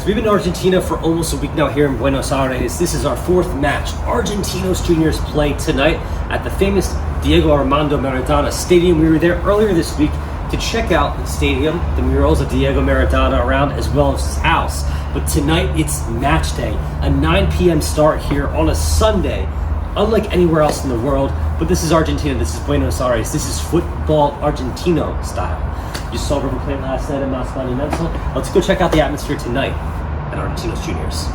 We've been in Argentina for almost a week now here in Buenos Aires. This is our fourth match. Argentinos Juniors play tonight at the famous Diego Armando Maradona Stadium. We were there earlier this week to check out the stadium, the murals of Diego Maradona around, as well as his house. But tonight it's match day, a 9 p.m. start here on a Sunday, unlike anywhere else in the world. But this is Argentina, this is Buenos Aires, this is football Argentino style. You saw River play last night at Mas Monumental. Let's go check out the atmosphere tonight at Argentinos Juniors.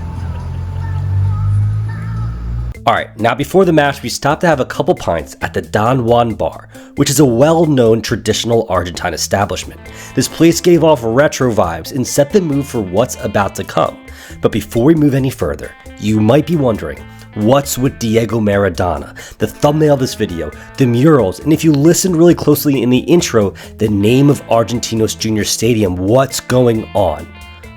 Alright, now before the match, we stopped to have a couple pints at the Don Juan Bar, which is a well-known traditional Argentine establishment. This place gave off retro vibes and set the mood for what's about to come. But before we move any further, you might be wondering, what's with Diego Maradona, the thumbnail of this video, the murals, and if you listen really closely in the intro, the name of Argentinos Juniors Stadium, what's going on?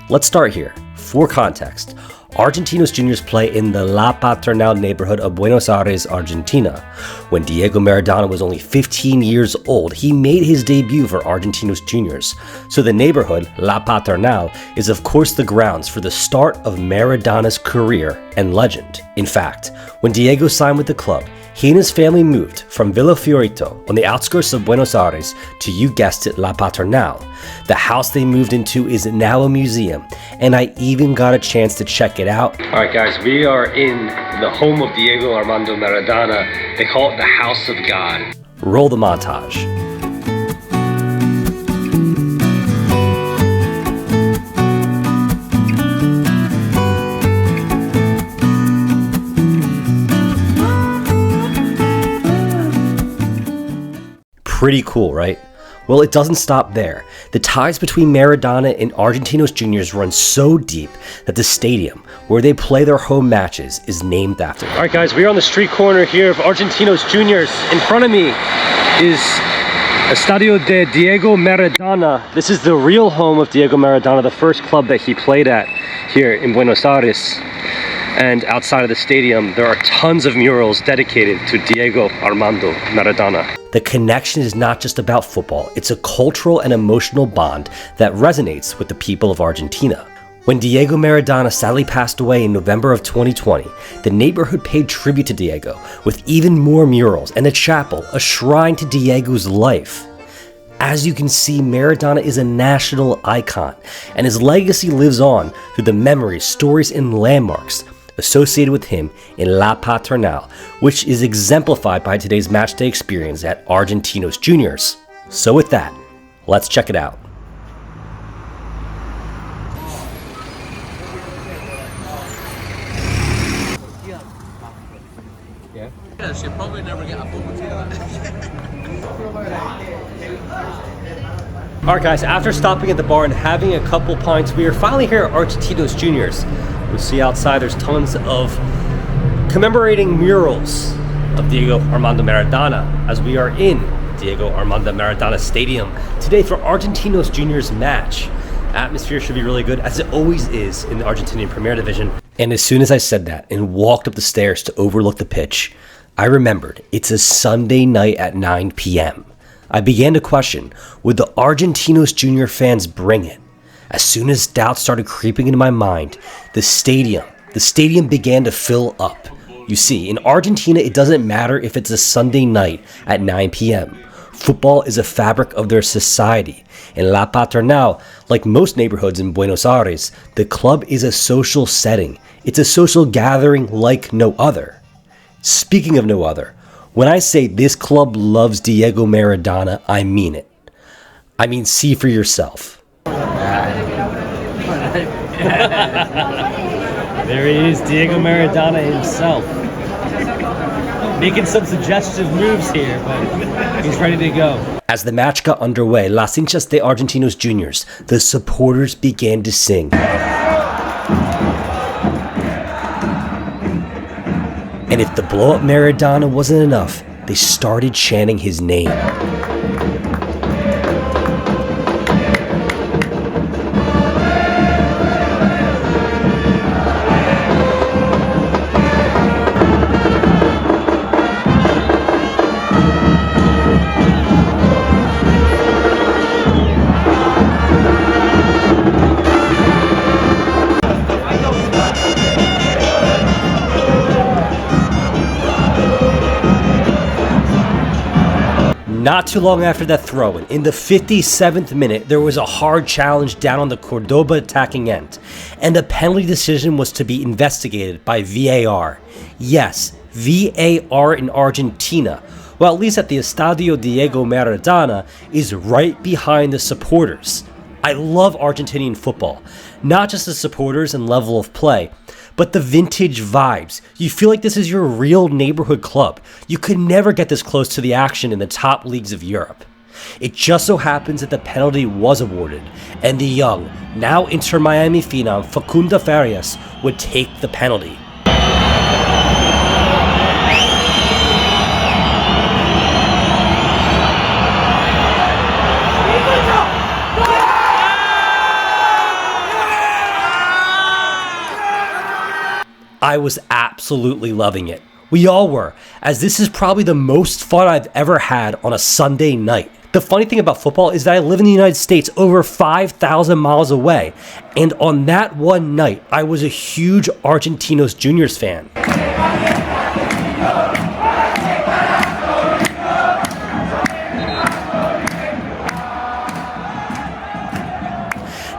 Let's start here. For context, Argentinos Juniors play in the La Paternal neighborhood of Buenos Aires, Argentina. When Diego Maradona was only 15 years old, he made his debut for Argentinos Juniors. So the neighborhood, La Paternal, is of course the grounds for the start of Maradona's career and legend. In fact, when Diego signed with the club, he and his family moved from Villa Fiorito on the outskirts of Buenos Aires to, you guessed it, La Paternal. The house they moved into is now a museum, and I even got a chance to check it out. Alright guys, we are in the home of Diego Armando Maradona. They call it the House of God. Roll the montage. Pretty cool, right? Well, it doesn't stop there. The ties between Maradona and Argentinos Juniors run so deep that the stadium, where they play their home matches, is named after them. Alright guys, we're on the street corner here of Argentinos Juniors. In front of me is Estadio Diego Maradona. This is the real home of Diego Maradona, the first club that he played at here in Buenos Aires. And outside of the stadium, there are tons of murals dedicated to Diego Armando Maradona. The connection is not just about football, it's a cultural and emotional bond that resonates with the people of Argentina. When Diego Maradona sadly passed away in November of 2020, the neighborhood paid tribute to Diego with even more murals and a chapel, a shrine to Diego's life. As you can see, Maradona is a national icon, and his legacy lives on through the memories, stories, and landmarks associated with him in La Paternal, which is exemplified by today's matchday experience at Argentinos Juniors. So with that, let's check it out. Yeah, she'll probably never get a photo together. Alright guys, after stopping at the bar and having a couple pints, we are finally here at Argentinos Juniors. You'll see outside there's tons of commemorating murals of Diego Armando Maradona as we are in Diego Armando Maradona Stadium today for Argentinos Juniors match. Atmosphere should be really good, as it always is in the Argentinian Premier Division. And as soon as I said that and walked up the stairs to overlook the pitch, I remembered it's a Sunday night at 9 p.m. I began to question, would the Argentinos Junior fans bring it? As soon as doubts started creeping into my mind, the stadium began to fill up. You see, in Argentina, it doesn't matter if it's a Sunday night at 9 p.m. Football is a fabric of their society. In La Paternal, like most neighborhoods in Buenos Aires, the club is a social setting. It's a social gathering like no other. Speaking of no other, when I say this club loves Diego Maradona, I mean it. I mean, see for yourself. There he is, Diego Maradona himself. Making some suggestive moves here, but he's ready to go. As the match got underway, Las Hinchas de Argentinos Juniors, the supporters began to sing. And if the blow-up Maradona wasn't enough, they started chanting his name. Not too long after that throw-in, in the 57th minute, there was a hard challenge down on the Cordoba attacking end, and a penalty decision was to be investigated by VAR. Yes, VAR in Argentina, well, at least at the Estadio Diego Maradona, is right behind the supporters. I love Argentinian football, not just the supporters and level of play, but the vintage vibes. You feel like this is your real neighborhood club. You could never get this close to the action in the top leagues of Europe. It just so happens that the penalty was awarded, and the young, now Inter Miami phenom Facundo Farias would take the penalty. I was absolutely loving it. We all were, as this is probably the most fun I've ever had on a Sunday night. The funny thing about football is that I live in the United States over 5,000 miles away, and on that one night, I was a huge Argentinos Juniors fan.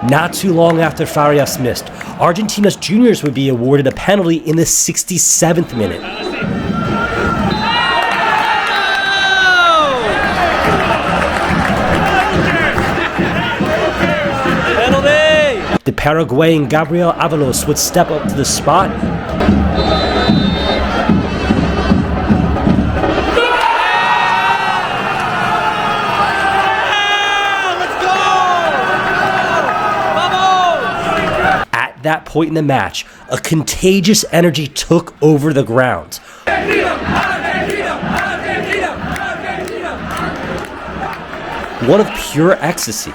Not too long after Farias missed, Argentinos Juniors would be awarded a penalty in the 67th minute. Penalty! The Paraguayan Gabriel Avalos would step up to the spot. At that point in the match, a contagious energy took over the ground. One of pure ecstasy.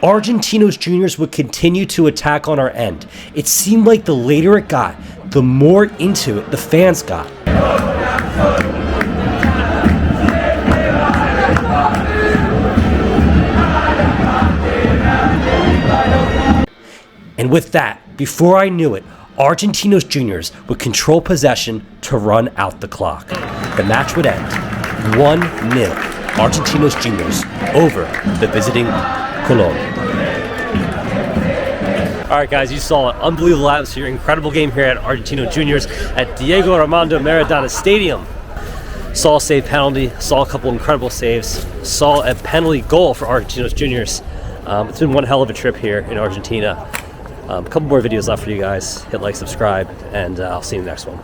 Argentinos Juniors would continue to attack on our end. It seemed like the later it got, the more into it the fans got. And with that, before I knew it, Argentinos Juniors would control possession to run out the clock. The match would end 1-0, Argentinos Juniors over the visiting Colón. All right, guys, you saw an unbelievable atmosphere, incredible game here at Argentinos Juniors at Diego Armando Maradona Stadium. Saw a save penalty, saw a couple incredible saves, saw a penalty goal for Argentinos Juniors. It's been one hell of a trip here in Argentina. A couple more videos left for you guys. Hit like, subscribe, and I'll see you in the next one.